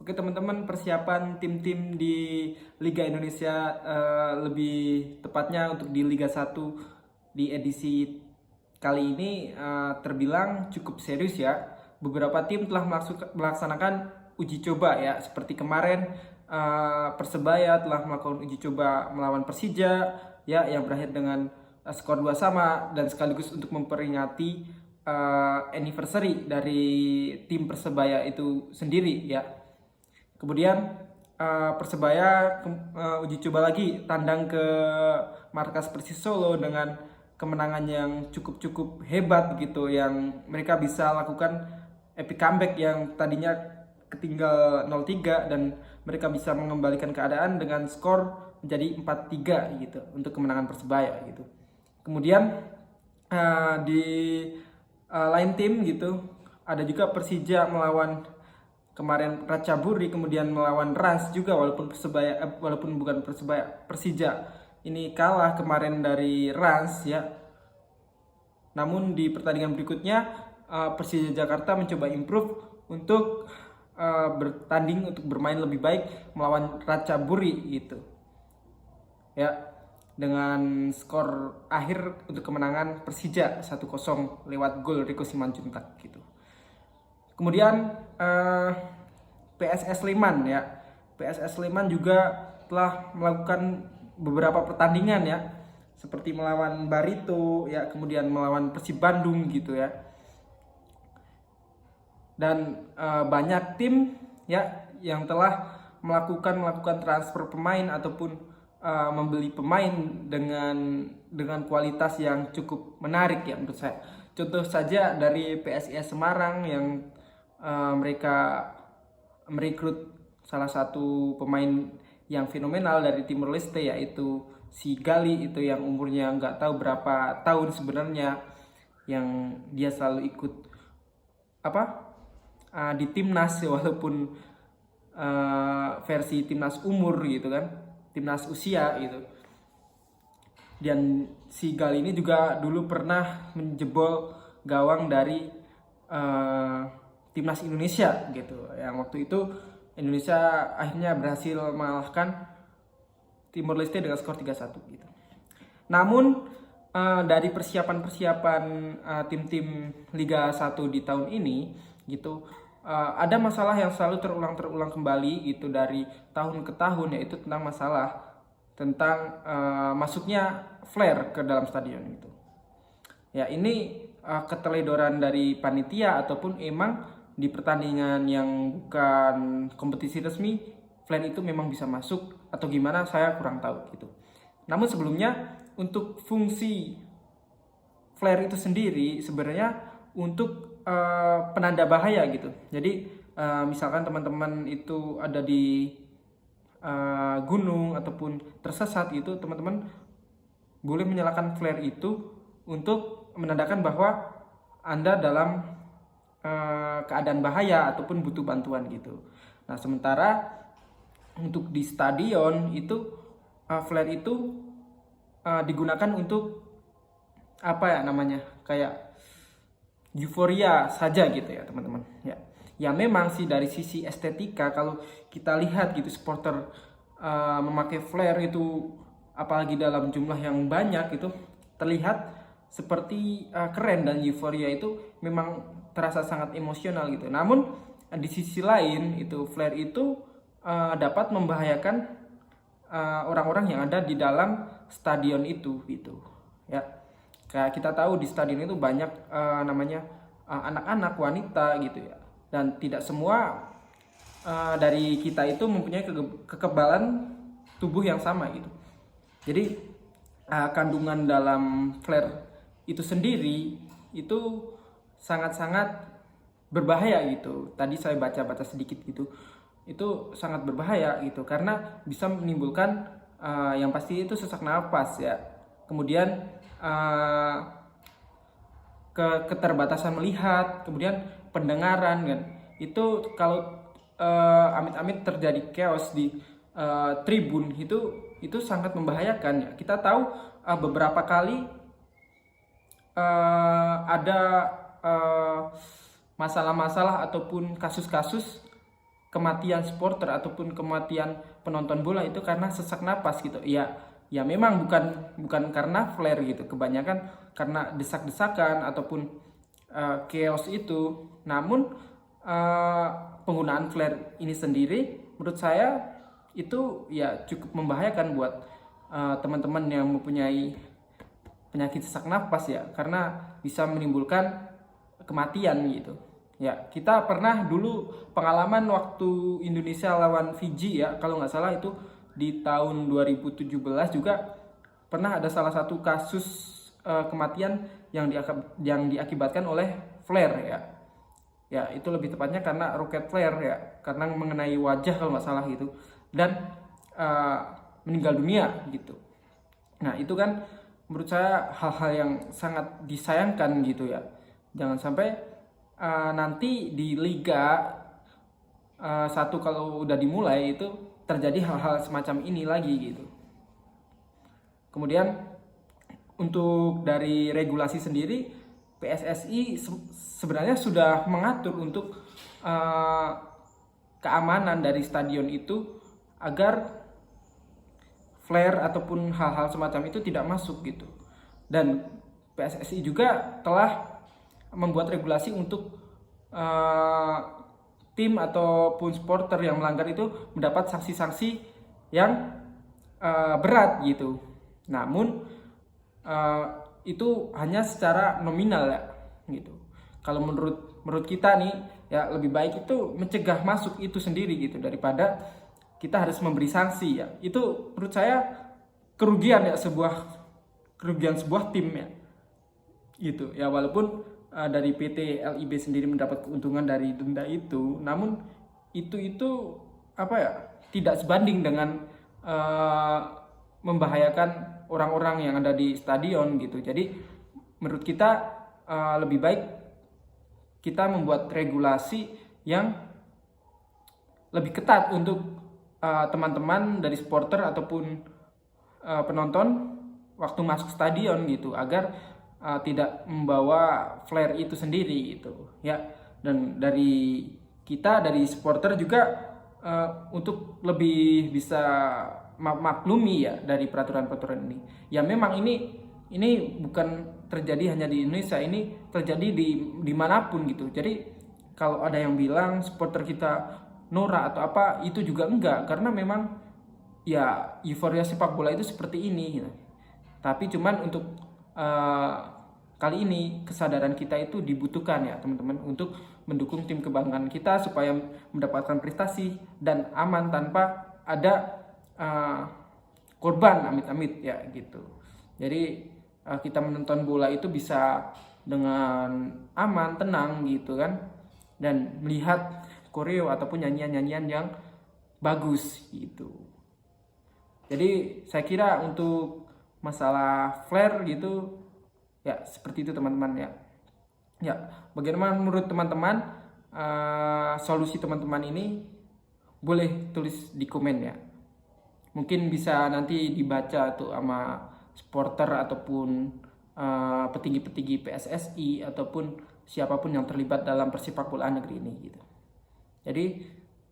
Oke teman-teman, persiapan tim-tim di Liga Indonesia, lebih tepatnya untuk di Liga 1 di edisi kali ini terbilang cukup serius ya. Beberapa tim telah melaksanakan uji coba ya, seperti kemarin Persebaya telah melakukan uji coba melawan Persija ya, yang berakhir dengan skor 2 sama, dan sekaligus untuk memperingati anniversary dari tim Persebaya itu sendiri ya. Kemudian Persebaya uji coba lagi tandang ke markas Persis Solo dengan kemenangan yang cukup hebat gitu, yang mereka bisa lakukan epic comeback yang tadinya ketinggal 0-3 dan mereka bisa mengembalikan keadaan dengan skor menjadi 4-3 gitu untuk kemenangan Persebaya gitu. Kemudian di lain tim gitu ada juga Persija melawan kemarin Ratchaburi, kemudian melawan Rans juga, walaupun Persija ini kalah kemarin dari Rans ya. Namun di pertandingan berikutnya Persija Jakarta mencoba improve untuk bertanding untuk bermain lebih baik melawan Ratchaburi gitu ya, dengan skor akhir untuk kemenangan Persija 1-0 lewat gol Rico Simanjuntak gitu. Kemudian PSS Sleman ya, PSS Sleman juga telah melakukan beberapa pertandingan ya, seperti melawan Barito ya, kemudian melawan Persib Bandung gitu ya. Dan banyak tim ya yang telah melakukan transfer pemain ataupun membeli pemain dengan kualitas yang cukup menarik ya menurut saya. Contoh saja dari PSIS Semarang yang mereka merekrut salah satu pemain yang fenomenal dari Timor Leste, yaitu si Gali itu, yang umurnya nggak tahu berapa tahun sebenarnya, yang dia selalu ikut di timnas walaupun versi timnas umur gitu kan, timnas usia gitu. Dan si Gali ini juga dulu pernah menjebol gawang dari timnas Indonesia gitu, yang waktu itu Indonesia akhirnya berhasil mengalahkan Timor Leste dengan skor 3-1 gitu. Namun dari persiapan tim-tim Liga 1 di tahun ini gitu, ada masalah yang selalu terulang kembali gitu dari tahun ke tahun, yaitu tentang masalah tentang masuknya flare ke dalam stadion gitu. Ya, ini keteledoran dari panitia ataupun emang di pertandingan yang bukan kompetisi resmi flare itu memang bisa masuk atau gimana, saya kurang tahu gitu. Namun sebelumnya, untuk fungsi flare itu sendiri sebenarnya untuk penanda bahaya gitu. Jadi misalkan teman-teman itu ada di gunung ataupun tersesat gitu, teman-teman boleh menyalakan flare itu untuk menandakan bahwa Anda dalam keadaan bahaya ataupun butuh bantuan gitu. Nah, sementara untuk di stadion itu flare itu digunakan untuk kayak euforia saja gitu ya teman-teman ya. Ya memang sih dari sisi estetika, kalau kita lihat gitu supporter memakai flare itu apalagi dalam jumlah yang banyak itu terlihat seperti keren, dan euforia itu memang terasa sangat emosional gitu. Namun di sisi lain itu flare itu dapat membahayakan orang-orang yang ada di dalam stadion itu gitu ya. Kayak kita tahu di stadion itu banyak anak-anak, wanita gitu ya, dan tidak semua dari kita itu mempunyai kekebalan tubuh yang sama gitu. Jadi kandungan dalam flare itu sendiri itu sangat-sangat berbahaya gitu. Tadi saya baca-baca sedikit gitu, itu sangat berbahaya gitu, karena bisa menimbulkan yang pasti itu sesak nafas ya, kemudian keterbatasan melihat, kemudian pendengaran kan. Itu kalau amit-amit terjadi chaos di tribun itu sangat membahayakan ya. Kita tahu beberapa kali ada masalah-masalah ataupun kasus-kasus kematian supporter ataupun kematian penonton bola itu karena sesak napas gitu. Ya memang bukan karena flare gitu. Kebanyakan karena desak-desakan ataupun chaos itu. Namun penggunaan flare ini sendiri menurut saya itu ya cukup membahayakan buat teman-teman yang mempunyai penyakit sesak napas ya, karena bisa menimbulkan kematian gitu. Ya, kita pernah dulu pengalaman waktu Indonesia lawan Fiji ya, kalau nggak salah itu di tahun 2017 juga pernah ada salah satu kasus kematian yang diakibatkan oleh flare ya. Ya, itu lebih tepatnya karena roket flare ya, karena mengenai wajah kalau nggak salah gitu, dan meninggal dunia gitu. Nah, itu kan menurut saya hal-hal yang sangat disayangkan gitu ya. Jangan sampai nanti di Liga 1 kalau udah dimulai itu terjadi hal-hal semacam ini lagi gitu. Kemudian untuk dari regulasi sendiri, PSSI sebenarnya sudah mengatur untuk keamanan dari stadion itu agar flare ataupun hal-hal semacam itu tidak masuk gitu. Dan PSSI juga telah membuat regulasi untuk tim ataupun supporter yang melanggar itu mendapat sanksi-sanksi yang berat gitu. Namun itu hanya secara nominal ya gitu. Kalau menurut kita nih ya lebih baik itu mencegah masuk itu sendiri gitu daripada kita harus memberi sanksi ya. Itu menurut saya kerugian sebuah tim ya gitu ya. Walaupun dari PT LIB sendiri mendapat keuntungan dari denda itu, namun itu apa ya, tidak sebanding dengan membahayakan orang-orang yang ada di stadion gitu. Jadi menurut kita lebih baik kita membuat regulasi yang lebih ketat untuk teman-teman dari supporter ataupun penonton waktu masuk stadion gitu, agar tidak membawa flare itu sendiri gitu ya. Dan dari kita dari supporter juga untuk lebih bisa maklumi ya dari peraturan-peraturan ini. Ya memang ini bukan terjadi hanya di Indonesia, ini terjadi di manapun gitu. Jadi kalau ada yang bilang supporter kita norak atau apa, itu juga enggak, karena memang ya euforia sepak bola itu seperti ini gitu. Tapi cuman untuk kali ini kesadaran kita itu dibutuhkan ya teman-teman, untuk mendukung tim kebanggaan kita supaya mendapatkan prestasi dan aman tanpa ada korban amit-amit ya gitu. Jadi kita menonton bola itu bisa dengan aman, tenang gitu kan, dan melihat koreo ataupun nyanyian-nyanyian yang bagus gitu. Jadi saya kira untuk masalah flare gitu ya seperti itu teman-teman ya. Ya, bagaimana menurut teman-teman solusi teman-teman ini? Boleh tulis di komen ya. Mungkin bisa nanti dibaca tuh sama supporter ataupun petinggi-petinggi PSSI ataupun siapapun yang terlibat dalam persepak bolaan negeri ini gitu. Jadi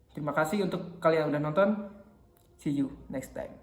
terima kasih untuk kalian yang udah nonton. See you next time.